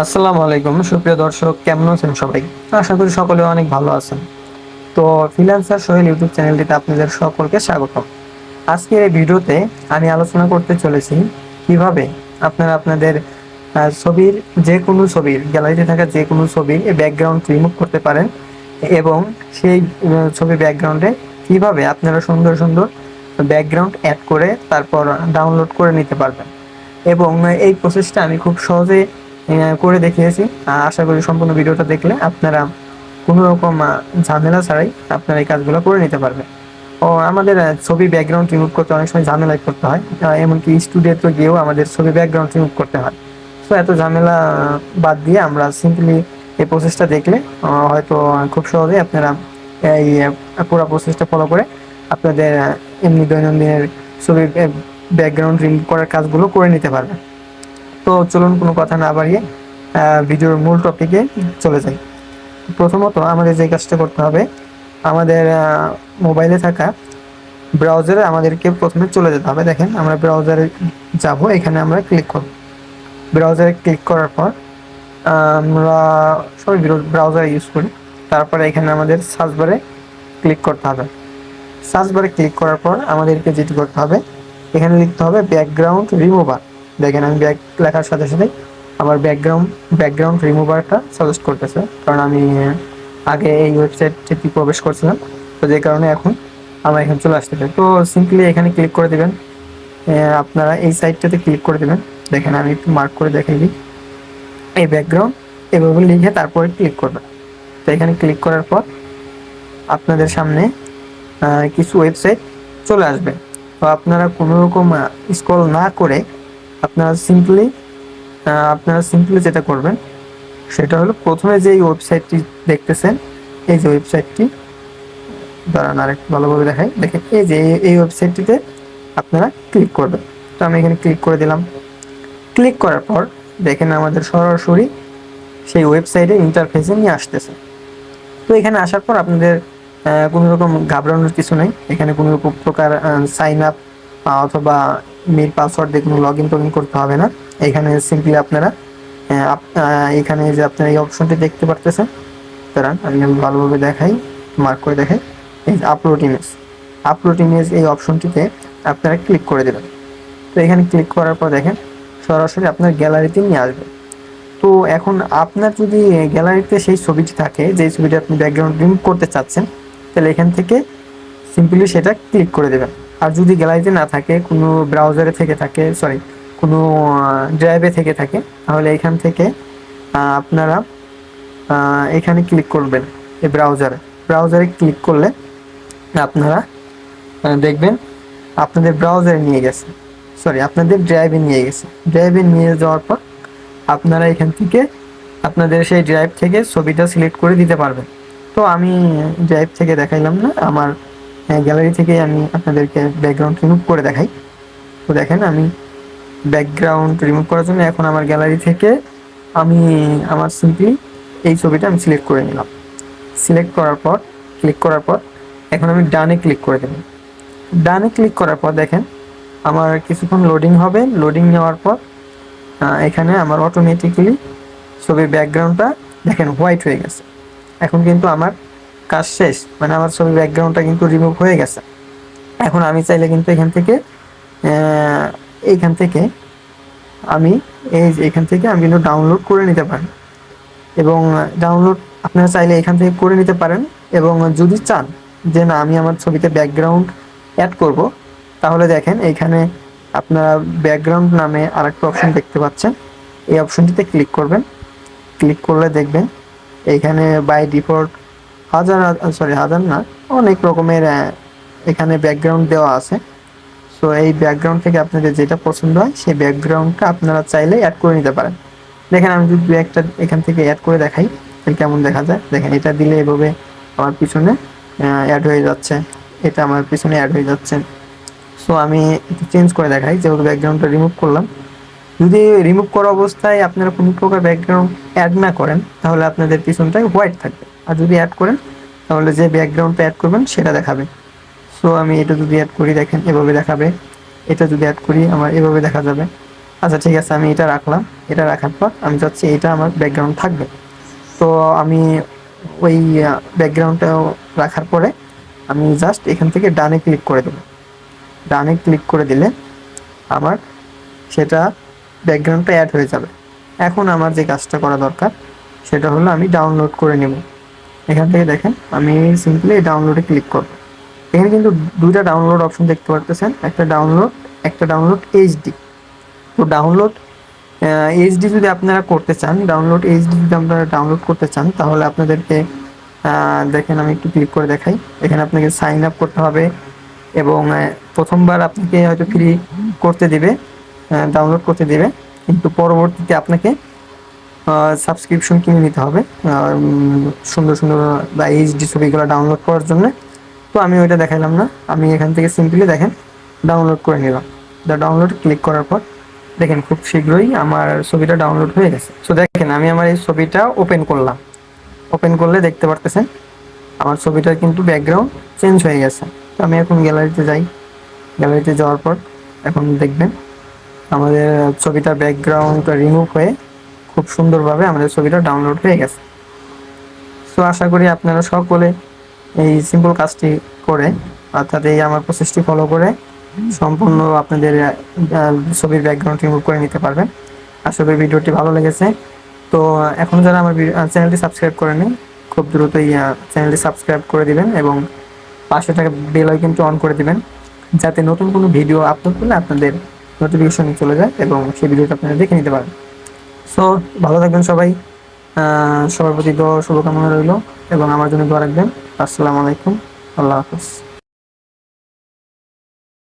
আসসালামু আলাইকুম সুপ্রিয় দর্শক, কেমন আছেন সবাই? আশা করি সকলে অনেক ভালো আছেন। তো ফ্রিল্যান্সার সোহেল ইউটিউব চ্যানেলটিতে আপনাদের সকলকে স্বাগতম। আজকের এই ভিডিওতে আমি আলোচনা করতে চলেছি কিভাবে আপনারা আপনাদের ছবির যে কোনো ছবির গ্যালারিতে থাকা যে কোনো ছবির ব্যাকগ্রাউন্ড রিমুভ করতে পারেন এবং সেই ছবির ব্যাকগ্রাউন্ডে কিভাবে আপনারা সুন্দর সুন্দর ব্যাকগ্রাউন্ড অ্যাড করে তারপর ডাউনলোড করে নিতে পারবেন। এবং এই প্রসেসটা আমি খুব সহজে করে দেখিয়েছি। আশা করি সম্পূর্ণ ভিডিওটা দেখলে আপনারা কোনো রকম ঝামেলা ছাড়াই আপনারা এই কাজগুলো করে নিতে পারবেন। ও আমাদের ছবি ব্যাকগ্রাউন্ড রিমুভ করতে অনেক সময় ঝামেলায় করতে হয়, এমনকি স্টুডিওতে গিয়েও আমাদের ছবি ব্যাকগ্রাউন্ড রিমুভ করতে হয়। সো এত ঝামেলা বাদ দিয়ে আমরা সিম্পলি এই প্রসেসটা দেখলে হয়তো খুব সহজেই আপনারা এই পুরো প্রসেসটা ফলো করে আপনাদের এমনি দৈনন্দিনের ছবি ব্যাকগ্রাউন্ড রিমুভ করার কাজগুলো করে নিতে পারবেন। তো চলুন কোনো কথা না বাড়িয়ে ভিডিওর মূল টপিকে চলে যাই। প্রথমত আমাদের যে কাজটা করতে হবে, আমাদের মোবাইলে থাকা ব্রাউজারে আমাদেরকে প্রথমে চলে যেতে হবে। দেখেন আমরা ব্রাউজারে যাব, এখানে আমরা ক্লিক করব। ব্রাউজারে ক্লিক করার পর আমরা সবাই ব্রাউজার ইউজ করি। তারপরে এখানে আমাদের সার্চ বারে ক্লিক করতে হবে। সার্চ বারে ক্লিক করার পর আমাদেরকে যেটি করতে হবে, এখানে লিখতে হবে ব্যাকগ্রাউন্ড রিমুভার। দেখেন আমি ব্যাক লেখার সাথে সাথে আমার ব্যাকগ্রাউন্ড রিমুভারটা সাজেস্ট করতেছে, কারণ আমি আগে এই ওয়েবসাইটটি প্রবেশ করছিলাম। তো যে কারণে এখন আমার এখানে চলে আসতেছে। তো সিম্পলি এখানে ক্লিক করে দেবেন, আপনারা এই সাইটটাতে ক্লিক করে দেবেন। দেখেন আমি একটু মার্ক করে দেখাই দিই, এই ব্যাকগ্রাউন্ড এভাবে লিখে তারপরে ক্লিক করবেন। তো এখানে ক্লিক করার পর আপনাদের সামনে কিছু ওয়েবসাইট চলে আসবে। তো আপনারা কোনো রকম স্ক্রল না করে আপনারা সিম্পলি যেটা করবেন সেটা হলো, প্রথমে যে ওয়েবসাইটটি দেখতেছেন, এই যে ওয়েবসাইটটি, দাঁড়ান আরেকটু ভালোভাবে দেখাই। দেখেন এই যে এই ওয়েবসাইটটিতে আপনারা ক্লিক করবেন। তো আমি এখানে ক্লিক করে দিলাম। ক্লিক করার পর দেখেন আমাদের সরাসরি সেই ওয়েবসাইটে ইন্টারফেসে নিয়ে আসতেছে। তো এখানে আসার পর আপনাদের কোনো রকম ঘাবড়ানোর কিছু নেই। এখানে কোনো প্রকার সাইন আপ অথবা মেল পাসওয়ার্ড দিয়ে কোনো লগ ইন টগ ইন করতে হবে না। এখানে সিম্পলি আপনারা এখানে যে আপনারা এই অপশনটি দেখতে পারতেছেন, দাঁড়ান আমি ভালোভাবে দেখাই, মার্ক করে দেখাই। এই আপলোড ইমেজ এই অপশনটিতে আপনারা ক্লিক করে দেবেন। তো এখানে ক্লিক করার পর দেখেন সরাসরি আপনার গ্যালারিতে নিয়ে আসবে। তো এখন আপনার যদি গ্যালারিতে সেই ছবিটি থাকে, যে ছবিটা আপনি ব্যাকগ্রাউন্ড রিমুভ করতে চাচ্ছেন, তাহলে এখান থেকে সিম্পলি সেটা ক্লিক করে দেবেন। আর যদি গ্যালারিতে না থাকে, কোনো ব্রাউজারে থেকে থাকে, সরি কোনো ড্রাইভে থেকে থাকে, তাহলে এখান থেকে আপনারা এখানে ক্লিক করবেন। এই ব্রাউজারে ক্লিক করলে আপনারা দেখবেন আপনাদের ব্রাউজারে নিয়ে গেছে, সরি আপনাদের ড্রাইভে নিয়ে গেছে। ড্রাইভে নিয়ে যাওয়ার পর আপনারা এখান থেকে আপনাদের সেই ড্রাইভ থেকে ছবিটা সিলেক্ট করে দিতে পারবেন। তো আমি ড্রাইভ থেকে দেখাইলাম না, আমার গ্যালারি থেকে আমি আপনাদেরকে ব্যাকগ্রাউন্ড রিমুভ করে দেখাই। তো দেখেন আমি ব্যাকগ্রাউন্ড রিমুভ করার জন্য এখন আমার গ্যালারি থেকে আমি আমার সিম্পলি এই ছবিটা আমি সিলেক্ট করে নিলাম। সিলেক্ট করার পর ক্লিক করার পর এখন আমি ডানে ক্লিক করে দেব। ডানে ক্লিক করার পর দেখেন আমার কিছুক্ষণ লোডিং হবে। লোডিং নেওয়ার পর এখানে আমার অটোমেটিক্যালি ছবির ব্যাকগ্রাউন্ডটা দেখেন হোয়াইট হয়ে গেছে। এখন কিন্তু আমার কাজ শেষ, মানে আমার ছবির ব্যাকগ্রাউন্ডটা কিন্তু রিমুভ হয়ে গেছে। এখন আমি চাইলে কিন্তু এইখান থেকে আমি এখান থেকে আমি কিন্তু ডাউনলোড করে নিতে পারি, এবং ডাউনলোড আপনারা চাইলে এখান থেকে করে নিতে পারেন। এবং যদি চান যে না আমি আমার ছবিতে ব্যাকগ্রাউন্ড অ্যাড করব, তাহলে দেখেন এইখানে আপনারা ব্যাকগ্রাউন্ড নামে আরেকটা অপশন দেখতে পাচ্ছেন। এই অপশনটিতে ক্লিক করবেন। ক্লিক করলে দেখবেন এইখানে বাই ডিফল্ট হাজার না, অনেক রকমের এখানে ব্যাকগ্রাউন্ড দেওয়া আছে। সো এই ব্যাকগ্রাউন্ড থেকে আপনাদের যেটা পছন্দ হয় সেই ব্যাকগ্রাউন্ডটা আপনারা চাইলে অ্যাড করে নিতে পারেন। দেখেন আমি যদি একটা এখান থেকে অ্যাড করে দেখাই তাহলে কেমন দেখা যায়। দেখেন এটা দিলে এভাবে আমার পিছনে অ্যাড হয়ে যাচ্ছে, এটা আমার পিছনে অ্যাড হয়ে যাচ্ছে। সো আমি একটু চেঞ্জ করে দেখাই, যেহেতু ব্যাকগ্রাউন্ডটা রিমুভ করলাম। যদি রিমুভ করা অবস্থায় আপনারা কোনো প্রকার ব্যাকগ্রাউন্ড অ্যাড না করেন, তাহলে আপনাদের পিছনটায় হোয়াইট থাকবে। আর যদি অ্যাড করেন, তাহলে যে ব্যাকগ্রাউন্ডটা অ্যাড করবেন সেটা দেখাবে। সো আমি এটা যদি অ্যাড করি, দেখেন এভাবে দেখাবে। এটা যদি অ্যাড করি আমার এভাবে দেখা যাবে। আচ্ছা ঠিক আছে, আমি এটা রাখলাম। এটা রাখার পর আমি চাচ্ছি এটা আমার ব্যাকগ্রাউন্ড থাকবে। তো আমি ওই ব্যাকগ্রাউন্ডটাও রাখার পরে আমি জাস্ট এখান থেকে ডানে ক্লিক করে দেবো। ডানে ক্লিক করে দিলে আমার সেটা ব্যাকগ্রাউন্ডটা অ্যাড হয়ে যাবে। এখন আমার যে কাজটা করা দরকার সেটা হলো আমি ডাউনলোড করে নেব। এখান থেকে দেখেন আমি সিম্পলি ডাউনলোডে ক্লিক করব। এখানে কিন্তু দুইটা ডাউনলোড অপশন দেখতে পারতেছেন, একটা ডাউনলোড এইচডি। তো ডাউনলোড এইচডি যদি আপনারা করতে চান, ডাউনলোড করতে চান তাহলে আপনাদেরকে দেখেন আমি একটু ক্লিক করে দেখাই। এখানে আপনাকে সাইন আপ করতে হবে এবং প্রথমবার আপনাকে হয়তো ফ্রি করতে দিবে, ডাউনলোড করতে দিবে, কিন্তু পরবর্তীতে আপনাকে সাবস্ক্রিপশন কিনে নিতে হবে সুন্দর সুন্দর বা এইচডি ছবিগুলো ডাউনলোড করার জন্য। তো আমি ওইটা দেখাইলাম না, আমি এখান থেকে সিম্পলি দেখেন ডাউনলোড করে নিলাম। ডাউনলোড ক্লিক করার পর দেখেন খুব শীঘ্রই আমার ছবিটা ডাউনলোড হয়ে গেছে। সো দেখেন আমি আমার এই ছবিটা ওপেন করলাম। ওপেন করলে দেখতে পারতেছেন আমার ছবিটার কিন্তু ব্যাকগ্রাউন্ড চেঞ্জ হয়ে গেছে। তো আমি এখন গ্যালারিতে যাই। গ্যালারিতে যাওয়ার পর এখন দেখবেন আমাদের ছবিটার ব্যাকগ্রাউন্ড রিমুভ হয়ে খুব সুন্দরভাবে আমাদের ছবিটা ডাউনলোড হয়ে গেছে। সো আশা করি আপনারা সকলে এই সিম্পল কাজটি করে, অর্থাৎ এই আমার প্রসেসটি ফলো করে সম্পূর্ণ আপনাদের ছবির ব্যাকগ্রাউন্ড রিমুভ করে নিতে পারবেন। আশা করি ভিডিওটি ভালো লেগেছে। তো এখন যারা আমার চ্যানেলটি সাবস্ক্রাইব করেনি, খুব দ্রুতই চ্যানেলটি সাবস্ক্রাইব করে দিবেন এবং পাশে থাকা বেল আইকনটি অন করে দিবেন, যাতে নতুন কোনো ভিডিও আপলোড করলে আপনাদের নোটিফিকেশন চলে যায় এবং সেই ভিডিওটা আপনারা দেখে নিতে পারেন। সো ভালো থাকবেন সবাই, সবার প্রতি শুভকামনা রইল এবং আমার জন্য দোয়া রাখবেন। আসসালামু আলাইকুম, আল্লাহ হাফিজ।